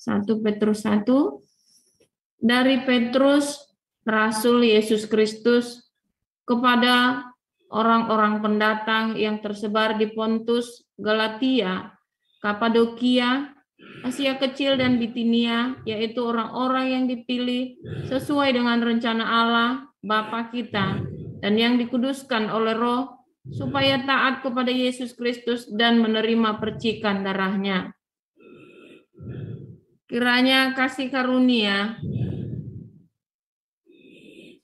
1 Petrus 1. Dari Petrus, Rasul Yesus Kristus, kepada orang-orang pendatang yang tersebar di Pontus, Galatia, Kapadokia, Asia Kecil dan Bitinia, yaitu orang-orang yang dipilih sesuai dengan rencana Allah, Bapa kita, dan yang dikuduskan oleh Roh, supaya taat kepada Yesus Kristus dan menerima percikan darahnya. Kiranya kasih karunia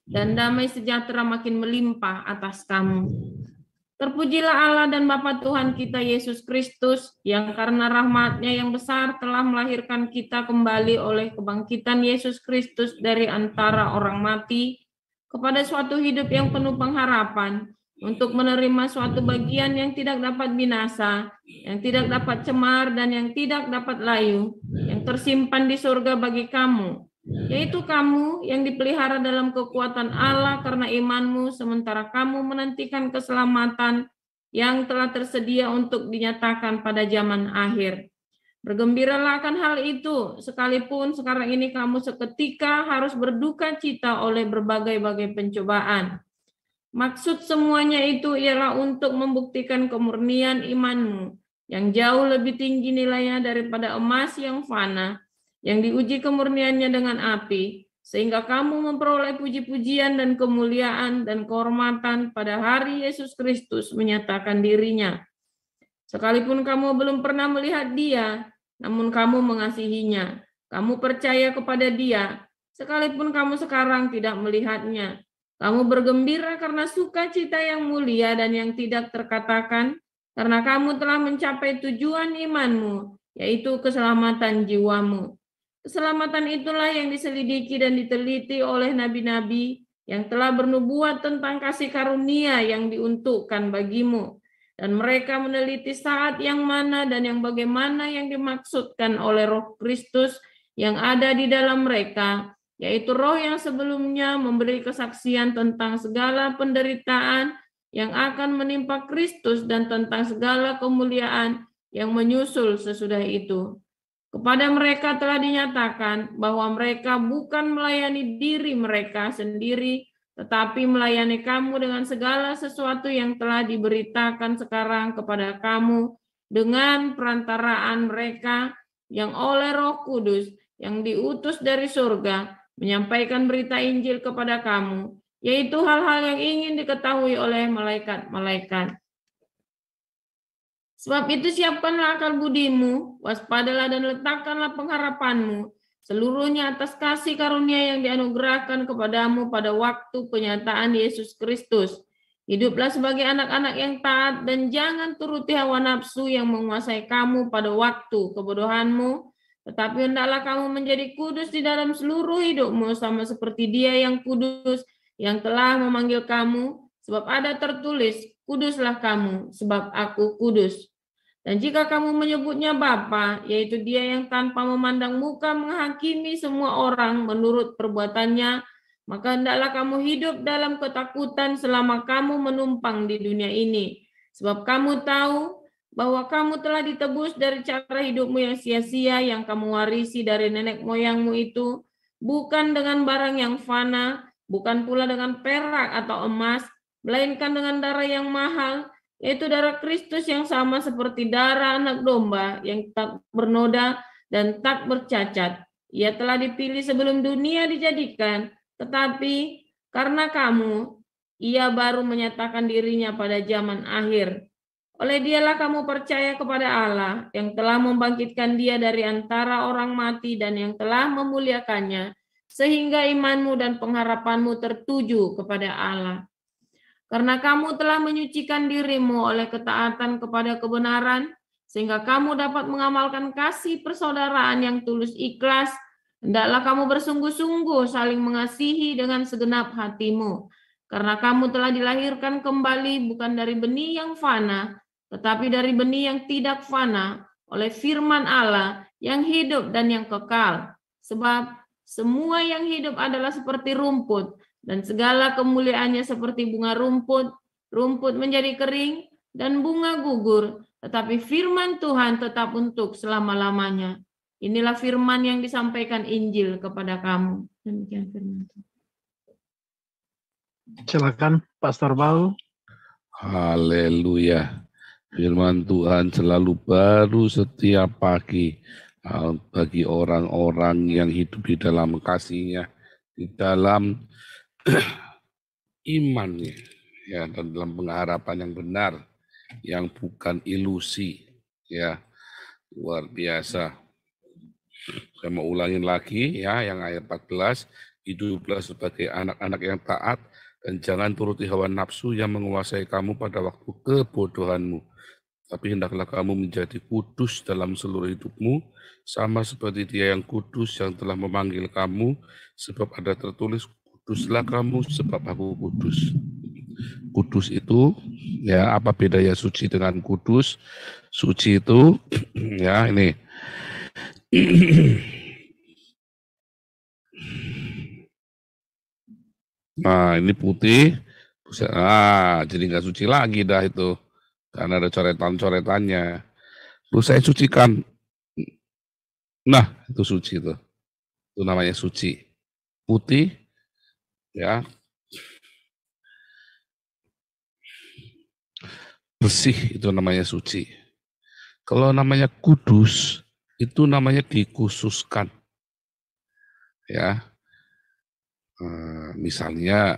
dan damai sejahtera makin melimpah atas kamu. Terpujilah Allah dan Bapa Tuhan kita Yesus Kristus, yang karena rahmat-Nya yang besar telah melahirkan kita kembali oleh kebangkitan Yesus Kristus dari antara orang mati kepada suatu hidup yang penuh pengharapan, untuk menerima suatu bagian yang tidak dapat binasa, yang tidak dapat cemar, dan yang tidak dapat layu, yang tersimpan di surga bagi kamu, yaitu kamu yang dipelihara dalam kekuatan Allah karena imanmu, sementara kamu menantikan keselamatan yang telah tersedia untuk dinyatakan pada zaman akhir. Bergembiralah akan hal itu, sekalipun sekarang ini kamu seketika harus berduka cita oleh berbagai-bagai pencobaan. Maksud semuanya itu ialah untuk membuktikan kemurnian imanmu, yang jauh lebih tinggi nilainya daripada emas yang fana, yang diuji kemurniannya dengan api, sehingga kamu memperoleh puji-pujian dan kemuliaan dan kehormatan pada hari Yesus Kristus menyatakan dirinya. Sekalipun kamu belum pernah melihat Dia, namun kamu mengasihinya. Kamu percaya kepada Dia, sekalipun kamu sekarang tidak melihatnya. Kamu bergembira karena sukacita yang mulia dan yang tidak terkatakan, karena kamu telah mencapai tujuan imanmu, yaitu keselamatan jiwamu. Keselamatan itulah yang diselidiki dan diteliti oleh nabi-nabi yang telah bernubuat tentang kasih karunia yang diuntukkan bagimu. Dan mereka meneliti saat yang mana dan yang bagaimana yang dimaksudkan oleh Roh Kristus yang ada di dalam mereka, yaitu Roh yang sebelumnya memberi kesaksian tentang segala penderitaan yang akan menimpa Kristus dan tentang segala kemuliaan yang menyusul sesudah itu. Kepada mereka telah dinyatakan bahwa mereka bukan melayani diri mereka sendiri, tetapi melayani kamu dengan segala sesuatu yang telah diberitakan sekarang kepada kamu dengan perantaraan mereka yang oleh Roh Kudus yang diutus dari surga, menyampaikan berita Injil kepada kamu, yaitu hal-hal yang ingin diketahui oleh malaikat-malaikat. Sebab itu siapkanlah akal budimu, waspadalah dan letakkanlah pengharapanmu, seluruhnya atas kasih karunia yang dianugerahkan kepadamu pada waktu penyataan Yesus Kristus. Hiduplah sebagai anak-anak yang taat dan jangan turuti hawa nafsu yang menguasai kamu pada waktu kebodohanmu, tetapi hendaklah kamu menjadi kudus di dalam seluruh hidupmu, sama seperti Dia yang kudus, yang telah memanggil kamu, sebab ada tertulis, kuduslah kamu, sebab aku kudus. Dan jika kamu menyebutnya Bapa, yaitu Dia yang tanpa memandang muka menghakimi semua orang menurut perbuatannya, maka hendaklah kamu hidup dalam ketakutan selama kamu menumpang di dunia ini. Sebab kamu tahu bahwa kamu telah ditebus dari cara hidupmu yang sia-sia yang kamu warisi dari nenek moyangmu itu, bukan dengan barang yang fana, bukan pula dengan perak atau emas, melainkan dengan darah yang mahal, yaitu darah Kristus yang sama seperti darah anak domba yang tak bernoda dan tak bercacat. Ia telah dipilih sebelum dunia dijadikan, tetapi karena kamu, Ia baru menyatakan dirinya pada zaman akhir. Oleh Dialah kamu percaya kepada Allah yang telah membangkitkan Dia dari antara orang mati dan yang telah memuliakannya, sehingga imanmu dan pengharapanmu tertuju kepada Allah. Karena kamu telah menyucikan dirimu oleh ketaatan kepada kebenaran, sehingga kamu dapat mengamalkan kasih persaudaraan yang tulus ikhlas, hendaklah kamu bersungguh-sungguh saling mengasihi dengan segenap hatimu. Karena kamu telah dilahirkan kembali bukan dari benih yang fana, tetapi dari benih yang tidak fana, oleh firman Allah yang hidup dan yang kekal. Sebab semua yang hidup adalah seperti rumput, dan segala kemuliaannya seperti bunga rumput. Rumput menjadi kering, dan bunga gugur, tetapi firman Tuhan tetap untuk selama-lamanya. Inilah firman yang disampaikan Injil kepada kamu. Demikian firman Tuhan. Silakan Pastor Paul. Haleluya. Firman Tuhan selalu baru setiap pagi bagi orang-orang yang hidup di dalam kasih-Nya, di dalam imannya, ya, dan dalam pengharapan yang benar, yang bukan ilusi, ya, luar biasa. Saya mau ulangin lagi, ya, yang ayat 14, hiduplah sebagai anak-anak yang taat, dan jangan turuti hawa nafsu yang menguasai kamu pada waktu kebodohanmu. Tapi hendaklah kamu menjadi kudus dalam seluruh hidupmu, sama seperti Dia yang kudus yang telah memanggil kamu, sebab ada tertulis, kuduslah kamu sebab aku kudus. Kudus itu, ya, apa bedanya suci dengan kudus? Suci itu, ya, ini. Nah, ini putih, jadi nggak suci lagi dah itu. Karena ada coretan-coretannya. Terus saya sucikan. Nah, itu suci itu. Itu namanya suci. Putih, ya. Bersih, itu namanya suci. Kalau namanya kudus, itu namanya dikhususkan. Ya. Misalnya,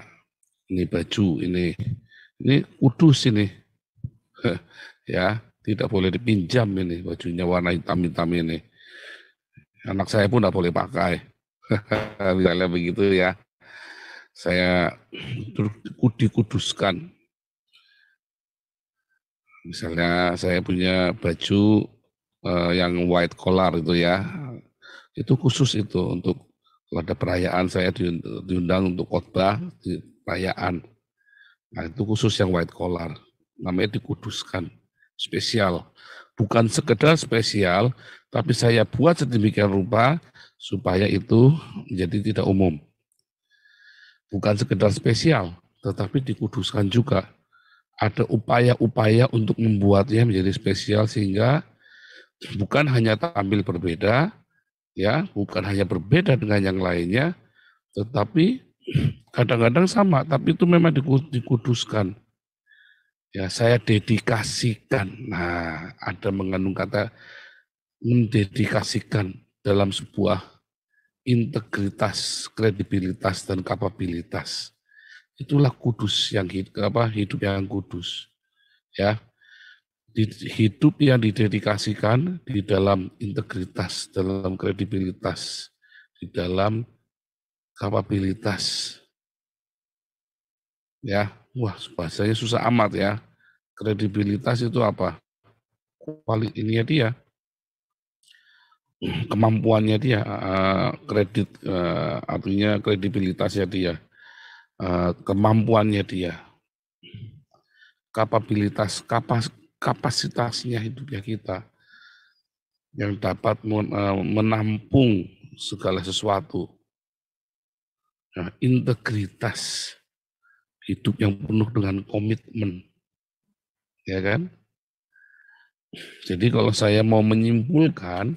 ini baju, ini kudus ini. Ya, tidak boleh dipinjam ini, bajunya warna hitam-hitam ini. Anak saya pun tidak boleh pakai. Misalnya begitu ya. Saya dikuduskan. Misalnya saya punya baju yang white collar itu ya. Itu khusus itu untuk kalau ada perayaan saya diundang untuk khotbah di perayaan. Nah, itu khusus yang white collar. Namanya dikuduskan. Spesial. Bukan sekedar spesial, tapi saya buat sedemikian rupa supaya itu menjadi tidak umum. Bukan sekedar spesial, tetapi dikuduskan juga. Ada upaya-upaya untuk membuatnya menjadi spesial sehingga bukan hanya tampil berbeda, ya, bukan hanya berbeda dengan yang lainnya, tetapi kadang-kadang sama, tapi itu memang dikuduskan. Ya, saya dedikasikan. Nah, ada mengandung kata mendedikasikan dalam sebuah integritas, kredibilitas, dan kapabilitas. Itulah kudus yang hidup yang kudus. Ya, hidup yang didedikasikan di dalam integritas, dalam kredibilitas, di dalam kapabilitas. Ya, wah, bahasanya susah amat ya. Kredibilitas itu apa? Kualitasnya dia, kemampuannya dia, artinya kredibilitasnya dia, kemampuannya dia, kapasitasnya hidupnya kita yang dapat menampung segala sesuatu. Nah, integritas hidup yang penuh dengan komitmen, ya kan? Jadi kalau saya mau menyimpulkan,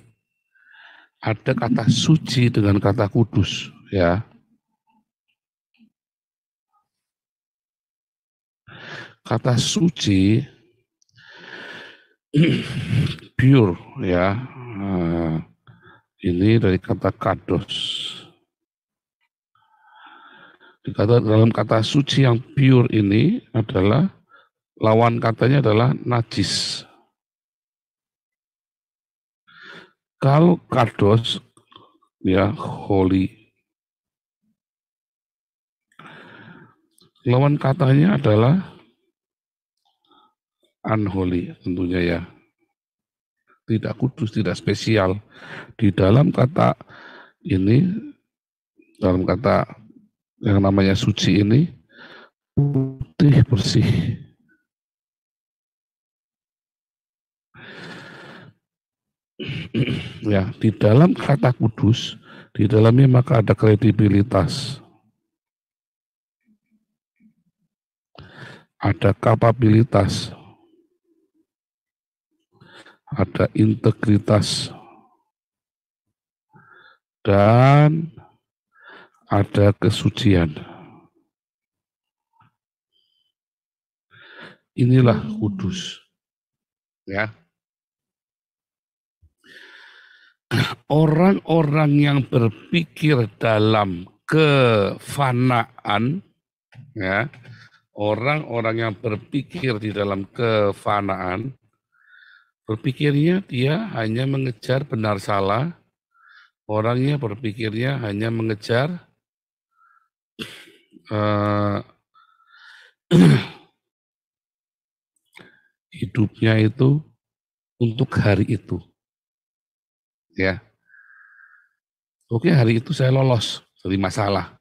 ada kata suci dengan kata kudus, ya. Kata suci, pure, ya. Ini dari kata kados. Dalam kata suci yang pure ini adalah, lawan katanya adalah najis. Kalau kados, ya, holy. Lawan katanya adalah unholy, tentunya ya. Tidak kudus, tidak spesial. Di dalam kata ini, dalam kata yang namanya suci ini, putih bersih. Ya, di dalam kata kudus, di dalamnya maka ada kredibilitas, ada kapabilitas, ada integritas, dan ada kesucian. Inilah kudus. Ya. Orang-orang yang berpikir dalam kefanaan, ya, orang-orang yang berpikir di dalam kefanaan, berpikirnya dia hanya mengejar benar salah, orangnya berpikirnya hanya mengejar hidupnya itu untuk hari itu. Ya, oke, hari itu saya lolos dari masalah.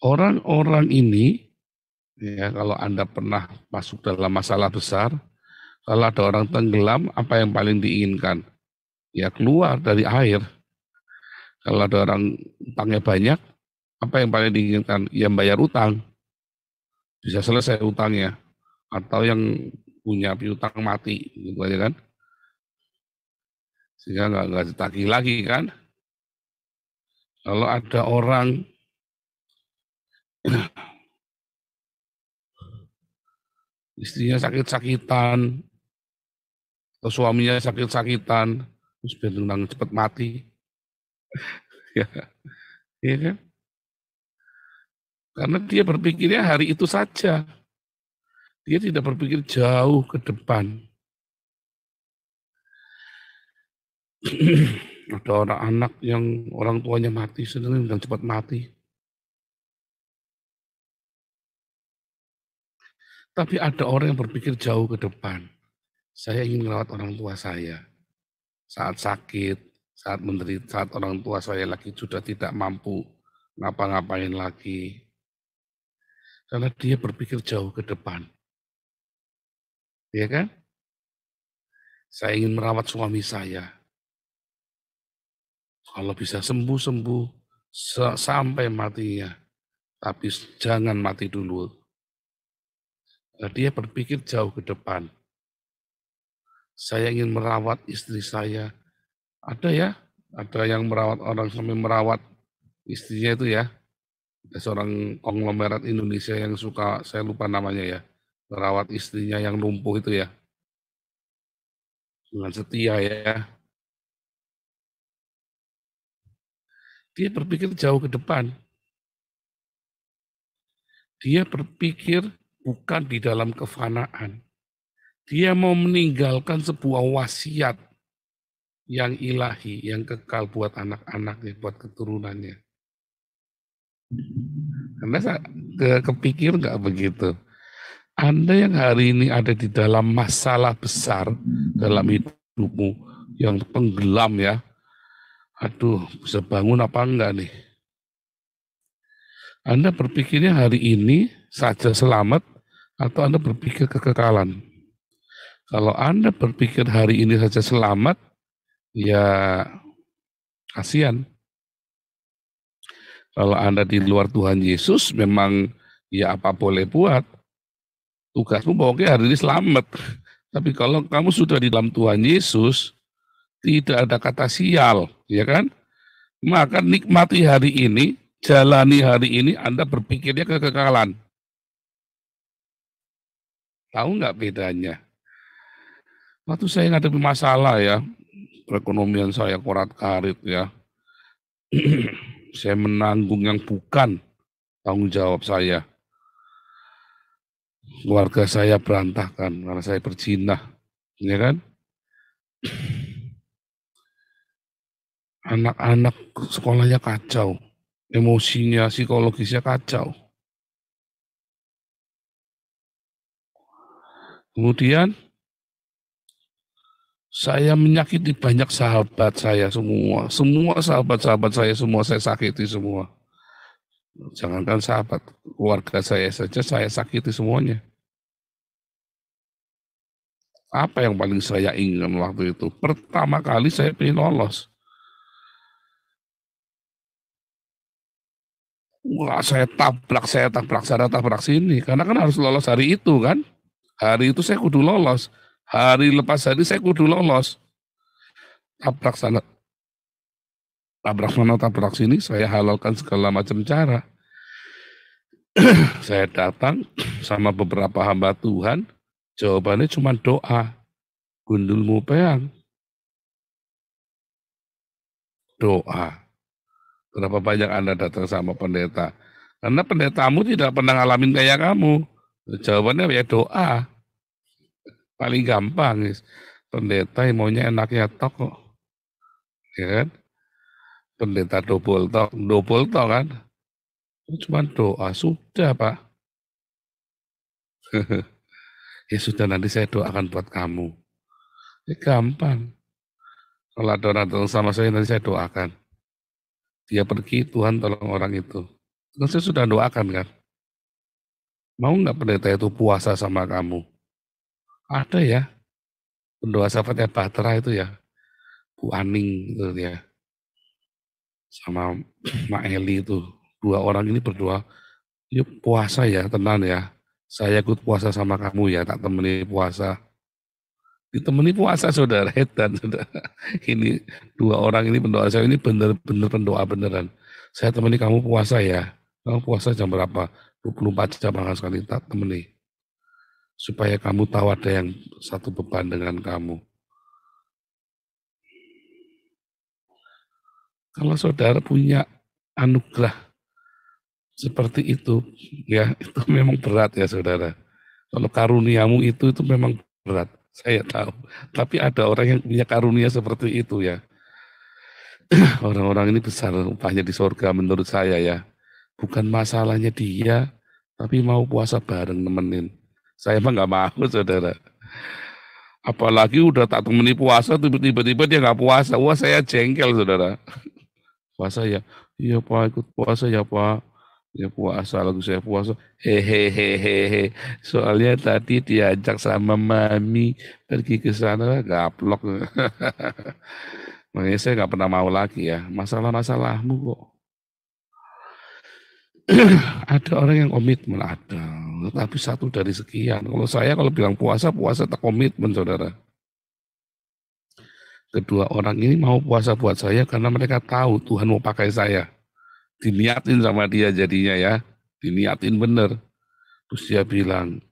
Orang-orang ini, ya, kalau Anda pernah masuk dalam masalah besar, kalau ada orang tenggelam, apa yang paling diinginkan? Ya keluar dari air. Kalau ada orang utangnya banyak, apa yang paling diinginkan? Ya bayar utang. Bisa selesai utangnya. Atau yang punya piutang mati, gitu aja kan. Sehingga nggak ditagih lagi kan. Kalau ada orang istrinya sakit-sakitan, atau suaminya sakit-sakitan, terus biar cepat mati. Ya, ya kan? Karena dia berpikirnya hari itu saja. Dia tidak berpikir jauh ke depan. Ada orang anak yang orang tuanya mati, sedang cepat mati. Tapi ada orang yang berpikir jauh ke depan. Saya ingin merawat orang tua saya. Saat sakit, saat menderita, saat orang tua saya lagi sudah tidak mampu ngapa-ngapain lagi. Karena dia berpikir jauh ke depan. Ya kan? Saya ingin merawat suami saya. Kalau bisa sembuh-sembuh sampai matinya. Tapi jangan mati dulu. Dia berpikir jauh ke depan. Saya ingin merawat istri saya. Ada yang merawat orang sampai merawat istrinya itu ya. Ada seorang konglomerat Indonesia yang suka, saya lupa namanya ya, merawat istrinya yang lumpuh itu ya. Dengan setia ya. Dia berpikir jauh ke depan. Dia berpikir bukan di dalam kefanaan. Dia mau meninggalkan sebuah wasiat yang ilahi, yang kekal buat anak-anaknya, buat keturunannya. Karena kepikir nggak begitu. Anda yang hari ini ada di dalam masalah besar dalam hidupmu, yang tenggelam ya, aduh, bisa bangun apa enggak nih? Anda berpikirnya hari ini saja selamat, atau Anda berpikir kekekalan? Kalau Anda berpikir hari ini saja selamat, ya kasihan. Kalau Anda di luar Tuhan Yesus, memang ya apa boleh buat. Tugasmu pokoknya hari ini selamat. Tapi kalau kamu sudah di dalam Tuhan Yesus, tidak ada kata sial, ya kan? Maka nikmati hari ini, jalani hari ini, Anda berpikirnya kekekalan. Tahu nggak bedanya? Waktu saya ngadepi masalah ya, perekonomian saya korat-karit ya, saya menanggung yang bukan tanggung jawab saya. Keluarga saya berantakan karena saya berzina, ya kan? Anak-anak sekolahnya kacau, emosinya, psikologisnya kacau. Kemudian saya menyakiti banyak sahabat saya semua sahabat-sahabat saya semua saya sakiti semua. Jangankan sahabat, keluarga saya saja saya sakiti semuanya. Apa yang paling saya inginkan waktu itu? Pertama kali saya pengen lolos. Wah, saya tabrak sana, tabrak sini. Karena kan harus lolos hari itu kan. Hari itu saya kudu lolos. Hari lepas hari saya kudu lolos. Tabrak sana, tabrak sana tabrak sini, saya halalkan segala macam cara. Saya datang sama beberapa hamba Tuhan, jawabannya cuma doa. Gundulmu peang, doa. Berapa banyak Anda datang sama pendeta? Karena pendetamu tidak pernah ngalamin kayak kamu. Jawabannya ya doa. Paling gampang. Pendeta yang maunya enaknya tok kok. Ya kan? Pendeta double tok kan. Cuma doa, sudah Pak. Ya sudah, nanti saya doakan buat kamu. Ya gampang. Kalau ada orang datang sama saya, nanti saya doakan. Dia pergi, Tuhan tolong orang itu. Kan saya sudah doakan kan. Mau nggak pendeta itu puasa sama kamu? Ada ya. Pendoa sahabatnya Batra itu ya. Bu Aning itu ya. Sama Mak Eli itu. Dua orang ini berdoa, yuk puasa ya, tenang ya. Saya ikut puasa sama kamu ya, tak temani puasa. Ditemani puasa saudara, hedan saudara. Ini dua orang ini pendoa saya ini benar-benar pendoa beneran. Saya temani kamu puasa ya. Kamu puasa jam berapa? 24 jam makan sekali, tak temani. Supaya kamu tahu ada yang satu beban dengan kamu. Kalau saudara punya anugerah seperti itu, ya itu memang berat ya saudara. Kalau karuniamu itu memang berat, saya tahu. Tapi ada orang yang punya karunia seperti itu ya. Orang-orang ini besar upahnya di sorga menurut saya ya. Bukan masalahnya dia, tapi mau puasa bareng nemenin. Saya emang nggak mau saudara. Apalagi udah tak temani puasa, tiba-tiba dia nggak puasa. Wah saya jengkel saudara. Puasa ya, iya Pak ikut puasa ya Pak. Ya puasa, lagu saya puasa. Hehehehe. Soalnya tadi diajak sama mami pergi ke sana, gaplok. Makanya saya nggak pernah mau lagi ya. Masalah-masalahmu kok. Ada orang yang komitmen, ada. Tapi satu dari sekian. Kalau saya kalau bilang puasa tak komitmen saudara. Kedua orang ini mau puasa buat saya karena mereka tahu Tuhan mau pakai saya. Diniatin sama dia jadinya ya, diniatin bener. Terus dia bilang,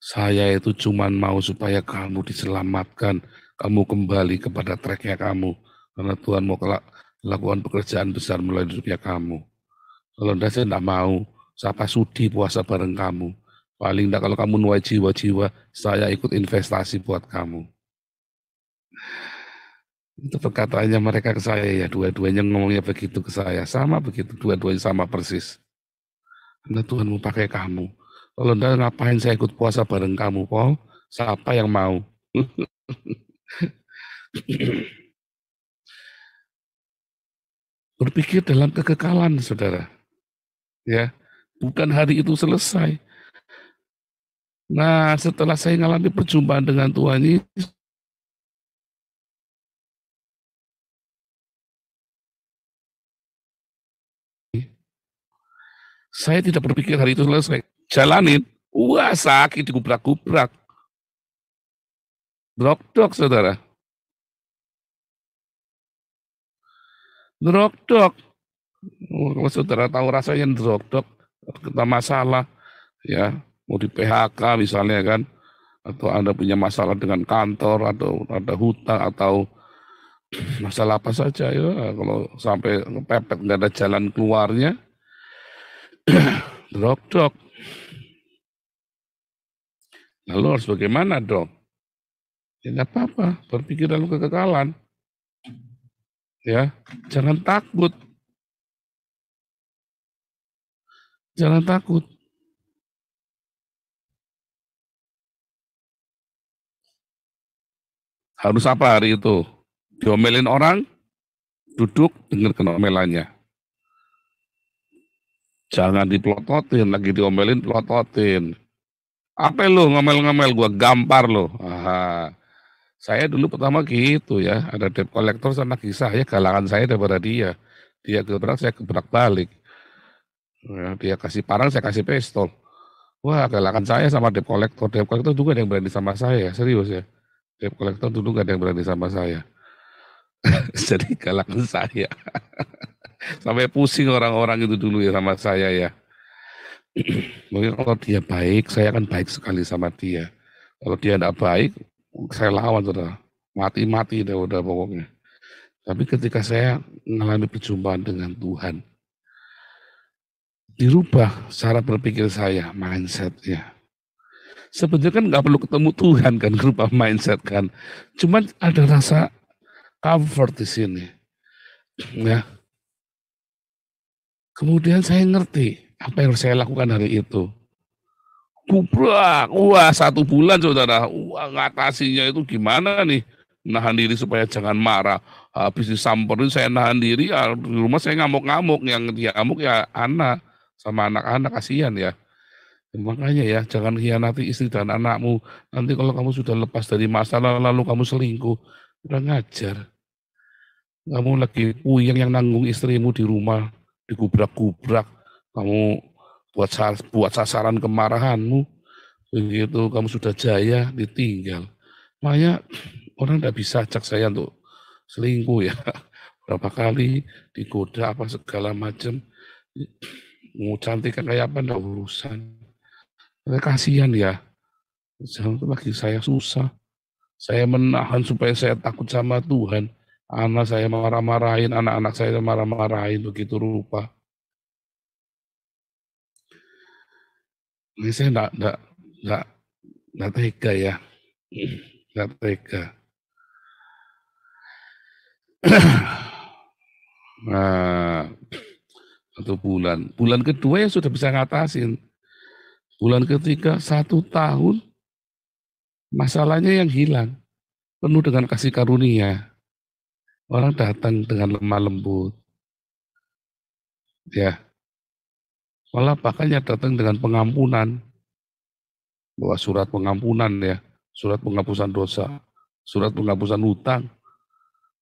saya itu cuman mau supaya kamu diselamatkan, kamu kembali kepada tracknya kamu, karena Tuhan mau lakukan pekerjaan besar melalui hidupnya kamu. Kalau enggak saya enggak mau, siapa sudi puasa bareng kamu. Paling enggak kalau kamu nuai jiwa-jiwa, saya ikut investasi buat kamu. Itu perkataannya mereka ke saya ya, dua-duanya ngomongnya begitu ke saya, sama begitu, dua-duanya sama persis. Karena Tuhan mau pakai kamu. Kalau enggak ngapain saya ikut puasa bareng kamu, Paul? Siapa yang mau? Berpikir dalam kekekalan, saudara. Ya, bukan hari itu selesai. Nah, setelah saya mengalami perjumpaan dengan Tuhan ini, saya tidak berpikir hari itu selesai. Jalanin, wah sakit digubrak-gubrak. Drok-dok saudara. Drok-dok. Kalau saudara tahu rasanya drok-dok, kita masalah, ya mau di PHK misalnya kan, atau Anda punya masalah dengan kantor, atau ada hutang, atau masalah apa saja ya, kalau sampai kepepet nggak ada jalan keluarnya, drok-dok. Lalu harus bagaimana dong? Ya nggak apa-apa, berpikir dalam kekekalan. Ya, jangan takut. Jangan takut. Harus apa hari itu? Diomelin orang, duduk, dengar omelannya. Jangan dipelototin, lagi diomelin, pelototin. Apa lu ngomel-ngomel, gua gampar lo. Saya dulu pertama gitu ya, ada debt collector sama kisah ya, galangan saya daripada dia. Dia gebrak, saya gebrak balik. Ya, dia kasih parang, saya kasih pistol. Wah, galangan saya sama debt collector juga ada yang berani sama saya, serius ya. Debt collector dulu gak ada yang berani sama saya. Jadi galakkan saya. Sampai pusing orang-orang itu dulu ya sama saya ya. Mungkin kalau dia baik, saya akan baik sekali sama dia. Kalau dia tidak baik, saya lawan saudara. Mati-mati udah pokoknya. Tapi ketika saya mengalami perjumpaan dengan Tuhan, dirubah cara berpikir saya, mindset-nya. Sebenarnya kan nggak perlu ketemu Tuhan kan, berubah mindset kan. Cuman ada rasa comfort di sini. Ya. Kemudian saya ngerti apa yang saya lakukan hari itu. Gubrak, wah 1 bulan saudara, wah ngatasinya itu gimana nih, nahan diri supaya jangan marah, habis disamperin saya nahan diri, ya, di rumah saya ngamuk-ngamuk, yang dia ngamuk ya anak, sama anak-anak kasihan ya. Makanya ya jangan khianati istri dan anakmu, nanti kalau kamu sudah lepas dari masalah lalu kamu selingkuh, udah ngajar. Kamu lagi puyeng yang nanggung istrimu di rumah, digubrak-gubrak, kamu buat sasaran kemarahanmu, begitu kamu sudah jaya ditinggal. Makanya orang tidak bisa ajak saya untuk selingkuh ya. Berapa kali digoda apa segala macam, mau cantik kayak apa enggak urusan. Kasihan ya, jangan lagi saya susah. Saya menahan supaya saya takut sama Tuhan. Anak saya marah-marahin, anak-anak saya marah-marahin begitu rupa. Ini saya enggak tega ya. Enggak tega. Nah, 1 bulan. Bulan kedua ya sudah bisa ngatasin. Bulan ketiga 1 tahun, masalahnya yang hilang. Penuh dengan kasih karunia. Orang datang dengan lemah lembut. Ya. Malah bahkannya datang dengan pengampunan. Bawa surat pengampunan ya. Surat penghapusan dosa. Surat penghapusan hutang.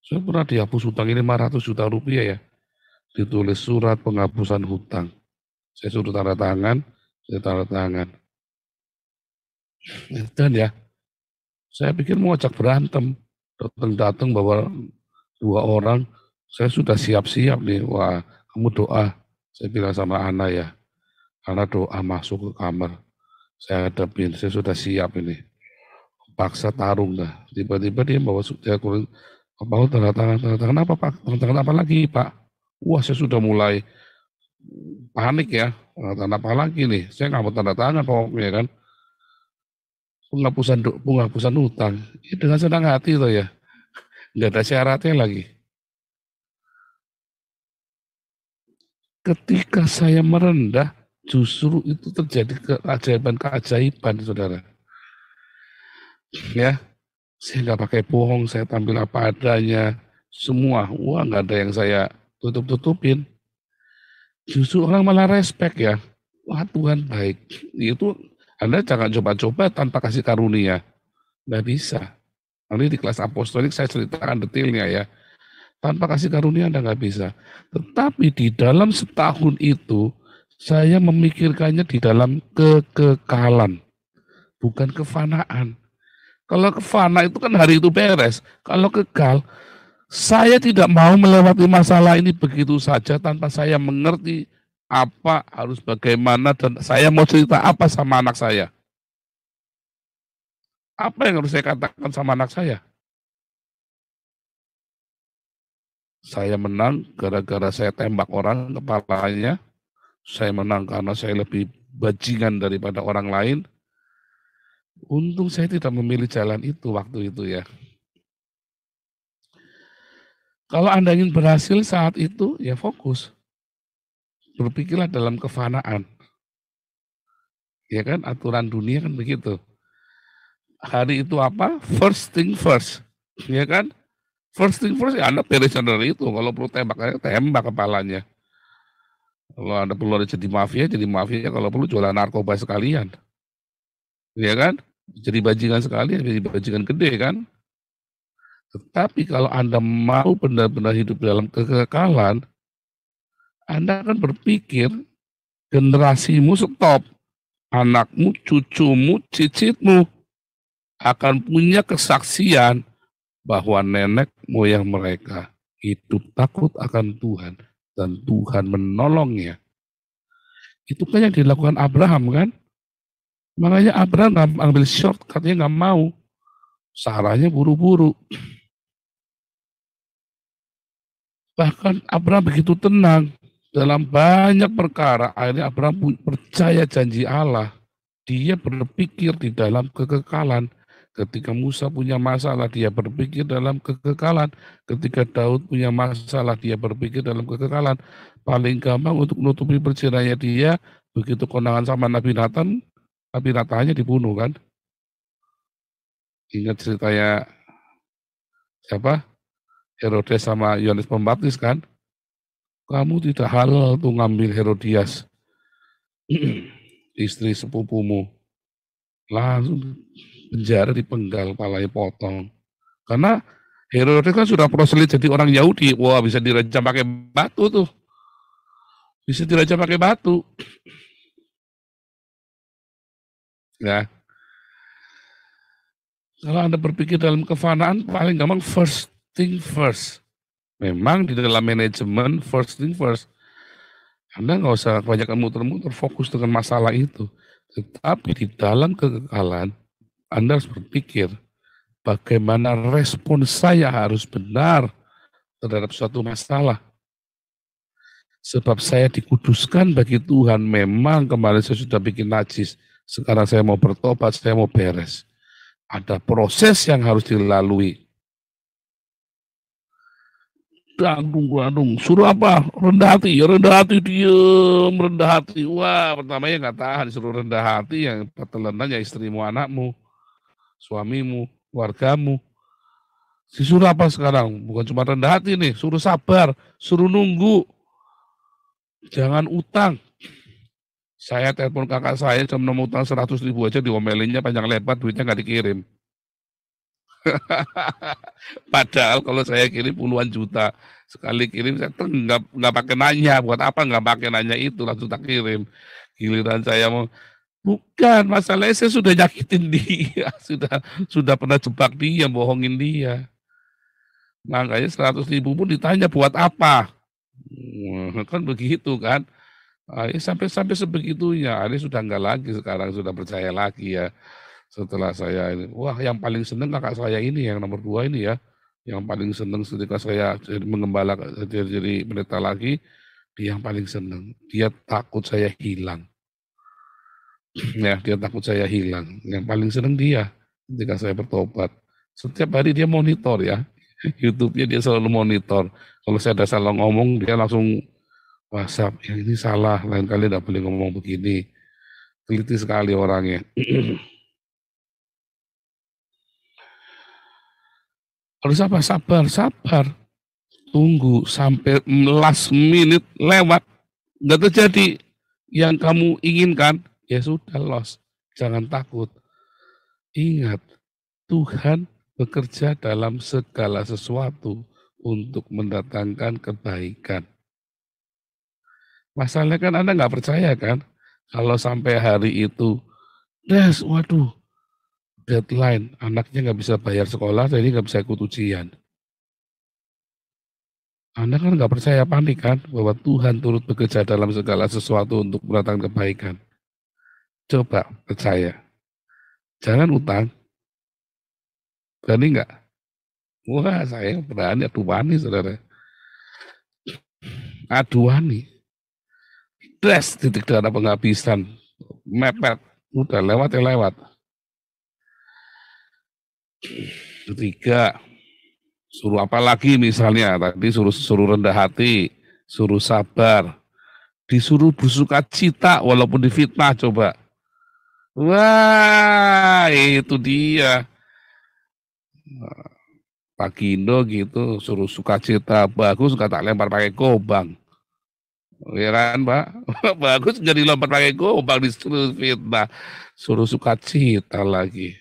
Saya pernah dihapus hutang ini 500 juta rupiah ya. Ditulis surat penghapusan hutang. Saya suruh tanda tangan. Saya tanda tangan. Dan ya, saya pikir mau ajak berantem. Datang bawa 2 orang. Saya sudah siap-siap nih. Wah, kamu doa. Saya bilang sama Ana ya. Ana doa masuk ke kamar. Saya hadapin, saya sudah siap ini. Paksa tarung dah. Tiba-tiba dia bawa tanda tangan apa Pak? Tanda tangan apa lagi Pak? Wah saya sudah mulai panik ya. Tanda apa lagi nih? Saya nggak mau tanda tangan pokoknya kan. Penghapusan hutang. Ini dengan senang hati loh ya. Nggak ada syaratnya lagi. Ketika saya merendah, justru itu terjadi keajaiban, saudara. Ya, saya nggak pakai bohong, saya tampil apa adanya, semua, wah nggak ada yang saya tutup-tutupin. Justru orang malah respect ya, wah Tuhan baik. Itu Anda jangan coba-coba tanpa kasih karunia, nggak bisa. Nanti di kelas apostolik saya ceritakan detailnya ya. Tanpa kasih karunia Anda nggak bisa. Tetapi di dalam setahun itu, saya memikirkannya di dalam kekekalan, bukan kefanaan. Kalau kefana itu kan hari itu beres. Kalau kekal, saya tidak mau melewati masalah ini begitu saja tanpa saya mengerti apa, harus bagaimana, dan saya mau cerita apa sama anak saya. Apa yang harus saya katakan sama anak saya? Saya menang gara-gara saya tembak orang kepalanya. Saya menang karena saya lebih bajingan daripada orang lain. Untung saya tidak memilih jalan itu waktu itu ya. Kalau Anda ingin berhasil saat itu, ya fokus. Berpikirlah dalam kefanaan. Ya kan, aturan dunia kan begitu. Hari itu apa? First thing first. Ya kan? First thing first, ya Anda beres dari itu. Kalau perlu tembak kepalanya. Kalau Anda perlu jadi mafia. Kalau perlu jualan narkoba sekalian. Ya kan? Jadi bajingan sekalian, jadi bajingan gede kan? Tetapi kalau Anda mau benar-benar hidup dalam kekekalan, Anda akan berpikir generasimu stop. Anakmu, cucumu, cicitmu akan punya kesaksian bahwa nenek moyang mereka hidup takut akan Tuhan dan Tuhan menolongnya. Itu kan yang dilakukan Abraham kan? Makanya Abraham nggak ambil shortcutnya, nggak mau. Sarahnya buru-buru. Bahkan Abraham begitu tenang dalam banyak perkara. Akhirnya Abraham percaya janji Allah. Dia berpikir di dalam kekekalan. Ketika Musa punya masalah, dia berpikir dalam kekekalan. Ketika Daud punya masalah, dia berpikir dalam kekekalan. Paling gampang untuk menutupi perceraiannya dia, begitu kondangan sama Nabi Nathannya dibunuh kan. Ingat ceritanya siapa? Herodes sama Yohanes Pembaptis kan. Kamu tidak halal tuh ngambil Herodias, istri sepupumu. Langsung penjara, dipenggal, palanya potong. Karena Herodes kan sudah proselit jadi orang Yahudi. Wah, bisa dirajam pakai batu tuh. Bisa dirajam pakai batu. Ya. Kalau Anda berpikir dalam kefanaan, paling gampang first thing first. Memang di dalam manajemen first thing first. Anda nggak usah banyak muter-muter, fokus dengan masalah itu. Tetapi di dalam kekekalan, Anda harus berpikir, bagaimana respon saya harus benar terhadap suatu masalah. Sebab saya dikuduskan bagi Tuhan, memang kemarin saya sudah bikin najis. Sekarang saya mau bertobat, saya mau beres. Ada proses yang harus dilalui. Dandung, suruh apa? Rendah hati, ya rendah hati, diem, rendah hati. Wah, pertamanya nggak tahan, suruh rendah hati, yang telenanya istrimu, anakmu, suamimu, keluargamu. Disuruh apa sekarang? Bukan cuma rendah hati nih, suruh sabar, suruh nunggu. Jangan utang. Saya telepon kakak saya, jam 6 utang 100.000 aja, diomelinnya panjang lebar, duitnya nggak dikirim. Padahal kalau saya kirim puluhan juta, sekali kirim saya nggak pakai nanya, buat apa nggak pakai nanya itu, langsung tak kirim. Giliran saya mau, bukan, masalahnya saya sudah nyakitin dia, sudah pernah jebak dia, bohongin dia. Makanya 100.000 pun ditanya buat apa, kan begitu kan. Sampai sebegitunya, ini sudah enggak lagi, sekarang sudah percaya lagi ya. Setelah saya ini, wah yang paling seneng kakak saya ini, yang nomor 2 ini ya, yang paling seneng ketika saya jadi mengembala, jadi pendeta lagi, dia yang paling seneng. Dia takut saya hilang. Ya, dia takut saya hilang. Yang paling seneng dia ketika saya bertobat. Setiap hari dia monitor ya, YouTube-nya dia selalu monitor. Kalau saya ada salah ngomong, dia langsung WhatsApp, yang ini salah, lain kali tidak boleh ngomong begini. Teliti sekali orangnya. Harus apa? Sabar. Tunggu sampai last minute lewat. Nggak terjadi yang kamu inginkan, ya sudah lost. Jangan takut. Ingat, Tuhan bekerja dalam segala sesuatu untuk mendatangkan kebaikan. Masalahnya kan Anda nggak percaya kan? Kalau sampai hari itu, waduh, deadline, anaknya nggak bisa bayar sekolah, jadi nggak bisa ikut ujian. Anda kan nggak percaya, panik kan, bahwa Tuhan turut bekerja dalam segala sesuatu untuk mendatangkan kebaikan. Coba percaya. Jangan utang. Berani nggak? Wah, saya berani, aduani saudara. Aduani. Titik darah penghabisan. Mepet. Udah lewat ya lewat. Ketiga, suruh apa lagi misalnya, tadi suruh rendah hati, suruh sabar, disuruh bersuka cita walaupun difitnah, coba. Wah, itu dia. Pak Gindo gitu, suruh sukacita bagus, nggak tak lempar pakai gobang. Ya kan Pak? Bagus nggak dilempar pakai gobang, disuruh fitnah, suruh sukacita lagi.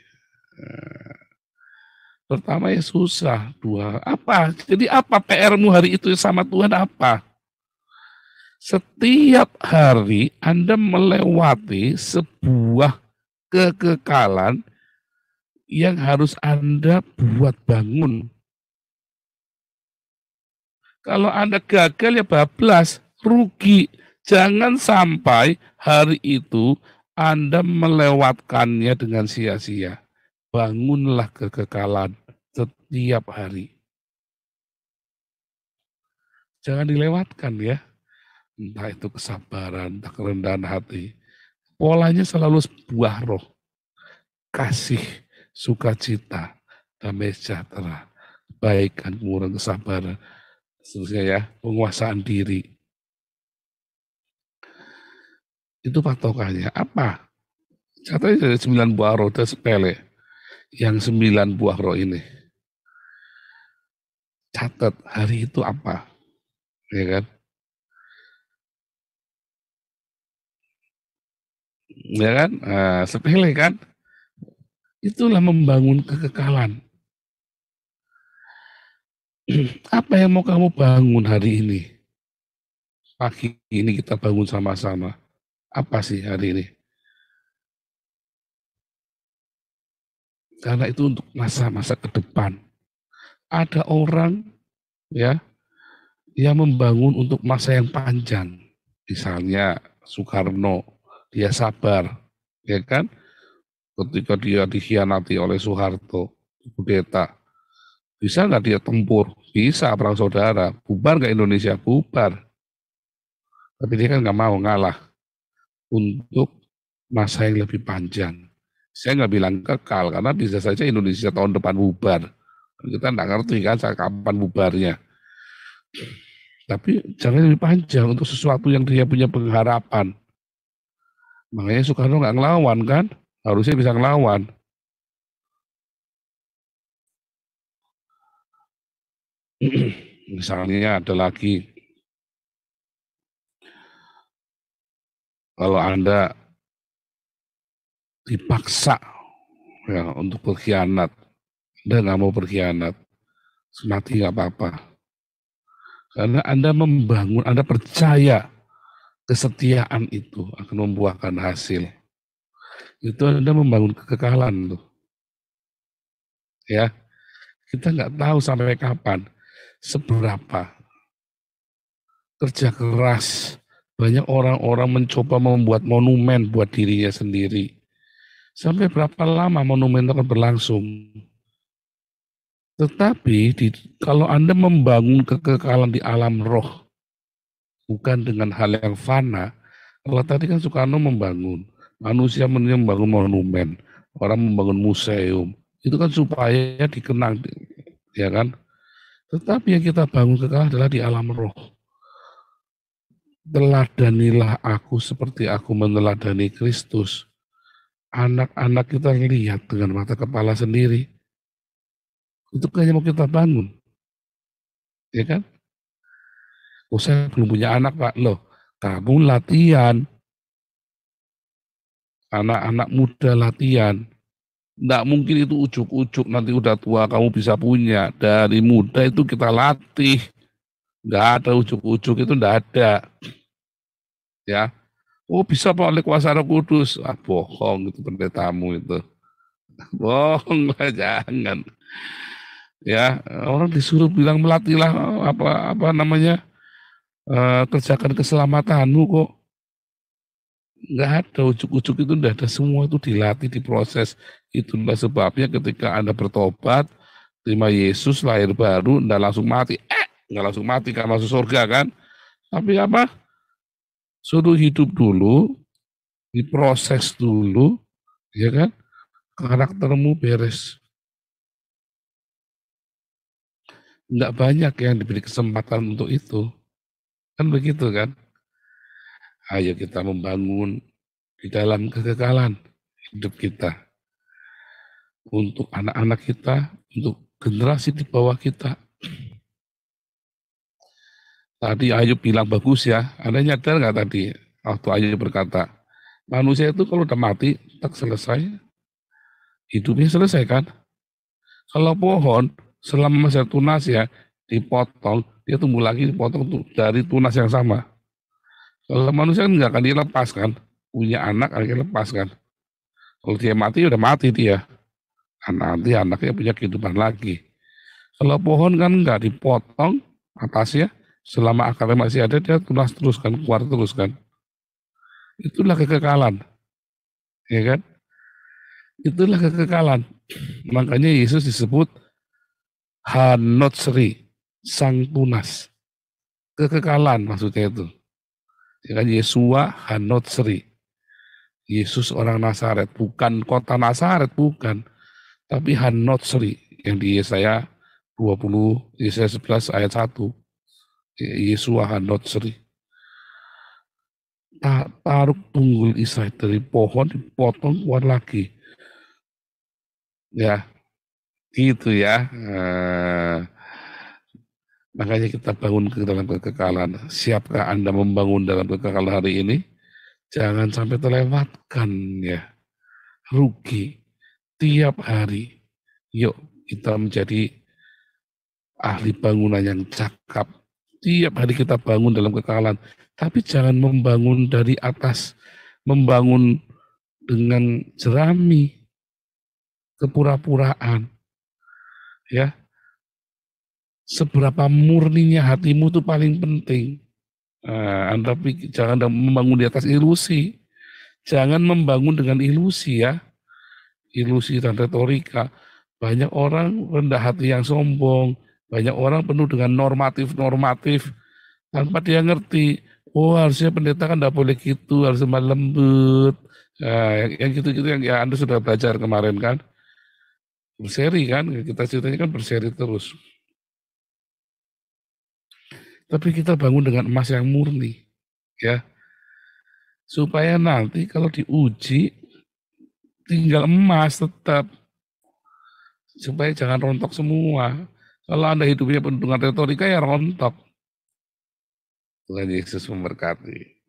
Pertama ya susah, 2 apa? Jadi apa PR-mu hari itu sama Tuhan apa? Setiap hari Anda melewati sebuah kekekalan yang harus Anda buat bangun. Kalau Anda gagal ya bablas, rugi. Jangan sampai hari itu Anda melewatkannya dengan sia-sia. Bangunlah kekekalan setiap hari. Jangan dilewatkan ya. Entah itu kesabaran, entah kerendahan hati. Polanya selalu buah roh. Kasih, sukacita, damai sejahtera, kebaikan, kemurahan, kesabaran. Seterusnya ya, penguasaan diri. Itu patokannya. Apa? Katanya dari 9 buah roh, itu sepele. Yang 9 buah roh ini. Catat hari itu apa. Ya kan? Ya kan? Nah, sepele kan? Itulah membangun kekekalan. Apa yang mau kamu bangun hari ini? Pagi ini kita bangun sama-sama. Apa sih hari ini? Karena itu untuk masa-masa ke depan. Ada orang ya yang membangun untuk masa yang panjang. Misalnya Soekarno, dia sabar, ya kan? Ketika dia dikhianati oleh Soeharto, kudeta, bisa nggak dia tempur? Bisa, perang saudara. Bubar nggak Indonesia? Bubar. Tapi dia kan nggak mau ngalah untuk masa yang lebih panjang. Saya nggak bilang kekal, karena bisa saja Indonesia tahun depan bubar. Kita nggak ngerti kan kapan bubarnya. Tapi jangan lebih panjang untuk sesuatu yang dia punya pengharapan. Makanya Soekarno nggak ngelawan kan? Harusnya bisa ngelawan. Misalnya ada lagi, kalau Anda dipaksa ya untuk berkhianat, Anda nggak mau berkhianat, semati nggak apa-apa. Karena Anda membangun, Anda percaya kesetiaan itu akan membuahkan hasil. Itu Anda membangun kekekalan tuh. Ya, kita nggak tahu sampai kapan, seberapa kerja keras. Banyak orang-orang mencoba membuat monumen buat dirinya sendiri. Sampai berapa lama monumen itu akan berlangsung. Tetapi kalau Anda membangun kekekalan di alam roh, bukan dengan hal yang fana. Kalau tadi kan Soekarno membangun, manusia membangun monumen, orang membangun museum, itu kan supaya dikenang, ya kan? Tetapi yang kita bangun kekekalan adalah di alam roh. Teladanilah aku seperti aku meneladani Kristus. Anak-anak kita lihat dengan mata kepala sendiri. Itu hanya mau kita bangun. Ya kan? Oh, saya belum punya anak, Pak. Loh, kamu latihan. Anak-anak muda latihan. Nggak mungkin itu ujuk-ujuk nanti udah tua kamu bisa punya. Dari muda itu kita latih. Nggak ada ujuk-ujuk, itu nggak ada. Ya. Oh, bisa Pak oleh kuasa Roh Kudus. Ah, bohong itu pendetamu itu. Bohong lah, jangan. Ya, orang disuruh bilang melatihlah apa namanya? Kerjakan keselamatanmu kok. Nggak ada ujuk-ujuk, itu nggak ada, semua itu dilatih, diproses. Itulah sebabnya ketika Anda bertobat, terima Yesus, lahir baru, nggak langsung mati. Nggak langsung mati kan masuk surga kan? Tapi apa? Suruh hidup dulu, diproses dulu, ya kan? Karaktermu beres. Nggak banyak yang diberi kesempatan untuk itu. Kan begitu kan? Ayo kita membangun di dalam kekekalan hidup kita. Untuk anak-anak kita, untuk generasi di bawah kita. Tadi Ayub bilang bagus ya, Anda nyadar nggak tadi? Waktu Ayub berkata, manusia itu kalau udah mati, tak selesai, hidupnya selesai kan? Kalau pohon, selama masa tunas ya, dipotong, dia tumbuh lagi, dipotong dari tunas yang sama. Kalau manusia kan nggak akan dilepas kan, punya anak akan dilepas kan. Kalau dia mati, udah mati dia. Nanti anaknya punya kehidupan lagi. Kalau pohon kan enggak dipotong atasnya, selama akarnya masih ada dia tunas terus kan, keluar terus kan. Itulah kekekalan, ya kan? Itulah kekekalan. Makanya Yesus disebut Hanotsri, sang tunas. Kekekalan maksudnya itu. Ya kan, Yesua Hanotsri. Yesus orang Nazaret, bukan kota Nazaret, bukan. Tapi Hanotsri, yang di Yesaya 20, Yesaya 11 ayat 1. Yesua Hanotsri. Taruh tunggul Israel dari pohon, dipotong, keluar lagi. Ya, gitu ya. Makanya kita bangun ke dalam kekekalan. Siapkah Anda membangun dalam kekekalan hari ini? Jangan sampai terlewatkan ya. Rugi tiap hari. Yuk kita menjadi ahli bangunan yang cakap. Tiap hari kita bangun dalam kekekalan. Tapi jangan membangun dari atas. Membangun dengan jerami. Kepura-puraan. Ya. Seberapa murninya hatimu itu paling penting. Anda jangan membangun di atas ilusi. Jangan membangun dengan ilusi ya. Ilusi dan retorika. Banyak orang rendah hati yang sombong. Banyak orang penuh dengan normatif-normatif. Tanpa dia ngerti. Oh harusnya pendeta kan tidak boleh gitu. Harus lemah lembut. Yang gitu-gitu yang ya Anda sudah belajar kemarin kan. Berseri kan. Kita ceritanya kan berseri terus. Tapi kita bangun dengan emas yang murni. Ya. Supaya nanti kalau diuji tinggal emas tetap. Supaya jangan rontok semua. Kalau Anda hidupnya penuh dengan retorika ya rontok. Tuhan Yesus memberkati.